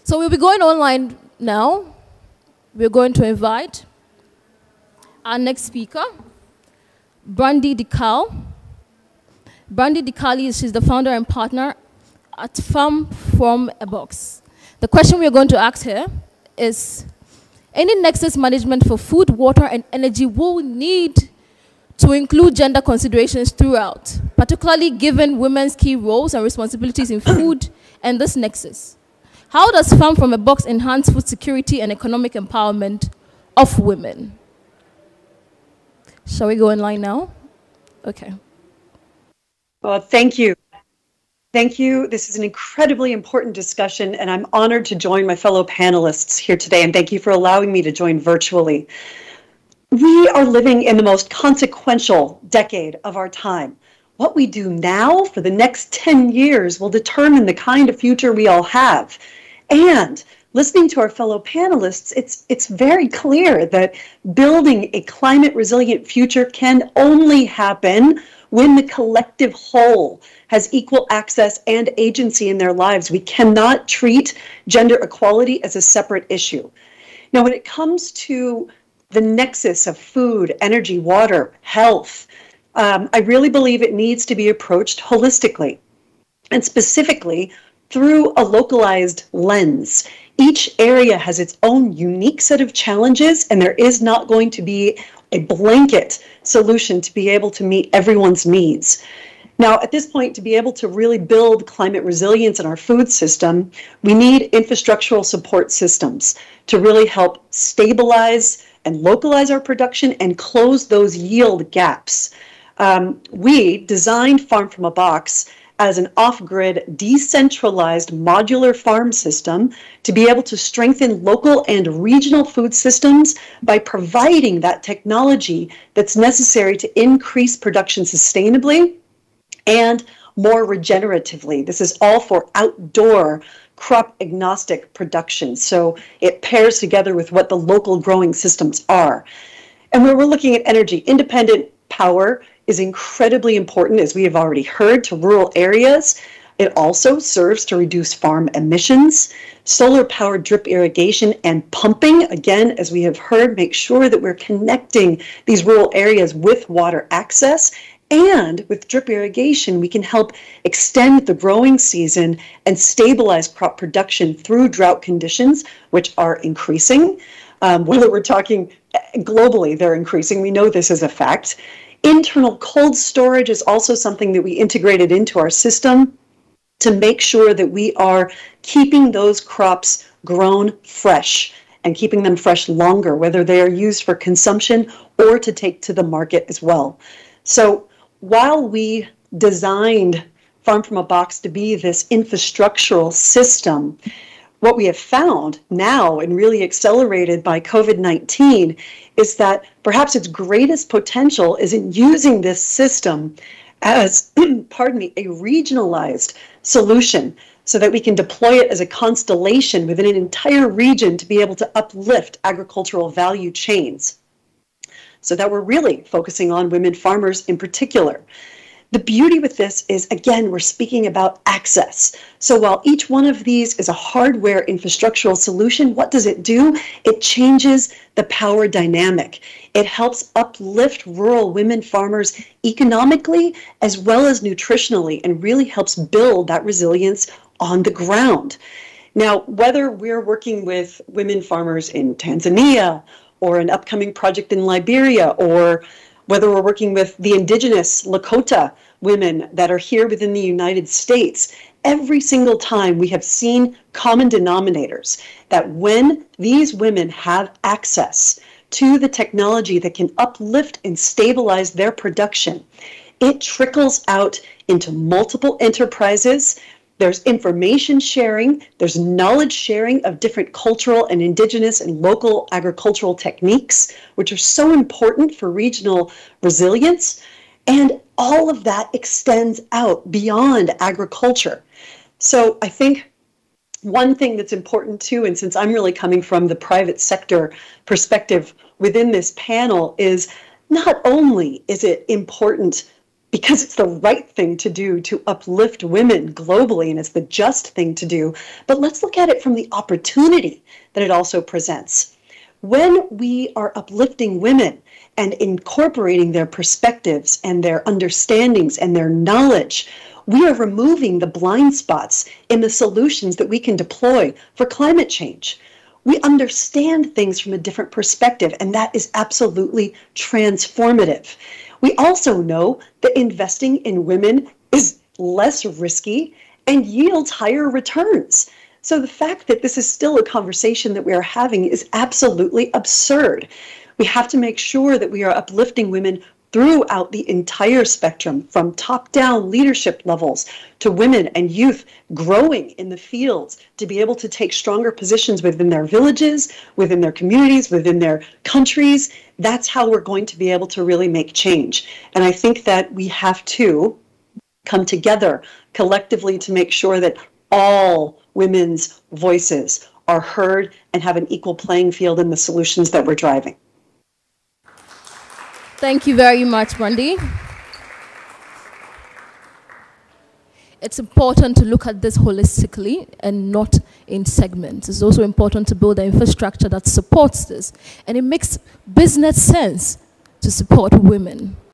So we'll be going online now. We're going to invite our next speaker, Brandy DeCal. Brandy DeCali, she's the founder and partner at Farm from a Box. The question we're going to ask her is, any nexus management for food, water, and energy will need to include gender considerations throughout, particularly given women's key roles and responsibilities in food and this nexus. How does Farm from a Box enhance food security and economic empowerment of women? Shall we go online now? Okay. Well, thank you. Thank you. This is an incredibly important discussion, and I'm honored to join my fellow panelists here today, and thank you for allowing me to join virtually. We are living in the most consequential decade of our time. What we do now for the next 10 years will determine the kind of future we all have. And listening to our fellow panelists, it's very clear that building a climate resilient future can only happen when the collective whole has equal access and agency in their lives. We cannot treat gender equality as a separate issue. Now, when it comes to the nexus of food, energy, water, health, I really believe it needs to be approached holistically, and specifically through a localized lens. Each area has its own unique set of challenges, and there is not going to be a blanket solution to be able to meet everyone's needs. Now, at this point, to be able to really build climate resilience in our food system, we need infrastructural support systems to really help stabilize and localize our production and close those yield gaps. We designed Farm from a Box as an off-grid, decentralized modular farm system to be able to strengthen local and regional food systems by providing that technology that's necessary to increase production sustainably and more regeneratively. This is all for outdoor crop agnostic production. So it pairs together with what the local growing systems are. And where we're looking at energy, independent power is incredibly important, as we have already heard, to rural areas. It also serves to reduce farm emissions. Solar-powered drip irrigation and pumping, again, as we have heard, make sure that we're connecting these rural areas with water access. And with drip irrigation, we can help extend the growing season and stabilize crop production through drought conditions, which are increasing. Whether we're talking globally, they're increasing. We know this is a fact. Internal cold storage is also something that we integrated into our system to make sure that we are keeping those crops grown fresh and keeping them fresh longer, whether they are used for consumption or to take to the market as well. So while we designed Farm from a Box to be this infrastructural system, what we have found now, and really accelerated by COVID-19, is that perhaps its greatest potential is in using this system as, pardon me, a regionalized solution so that we can deploy it as a constellation within an entire region to be able to uplift agricultural value chains, so that we're really focusing on women farmers in particular. The beauty with this is, again, we're speaking about access. So while each one of these is a hardware infrastructural solution, what does it do? It changes the power dynamic. It helps uplift rural women farmers economically as well as nutritionally, and really helps build that resilience on the ground. Now, whether we're working with women farmers in Tanzania or an upcoming project in Liberia, or whether we're working with the indigenous Lakota women that are here within the United States, every single time we have seen common denominators that when these women have access to the technology that can uplift and stabilize their production, it trickles out into multiple enterprises. There's information sharing, there's knowledge sharing of different cultural and indigenous and local agricultural techniques, which are so important for regional resilience. And all of that extends out beyond agriculture. So I think one thing that's important too, and since I'm really coming from the private sector perspective within this panel, is not only is it important because it's the right thing to do to uplift women globally, and it's the just thing to do. But let's look at it from the opportunity that it also presents. When we are uplifting women and incorporating their perspectives and their understandings and their knowledge, we are removing the blind spots in the solutions that we can deploy for climate change. We understand things from a different perspective, and that is absolutely transformative. We also know that investing in women is less risky and yields higher returns. So the fact that this is still a conversation that we are having is absolutely absurd. We have to make sure that we are uplifting women throughout the entire spectrum, from top-down leadership levels to women and youth growing in the fields to be able to take stronger positions within their villages, within their communities, within their countries. That's how we're going to be able to really make change. And I think that we have to come together collectively to make sure that all women's voices are heard and have an equal playing field in the solutions that we're driving. Thank you very much, Brandy. It's important to look at this holistically and not in segments. It's also important to build an infrastructure that supports this. And it makes business sense to support women.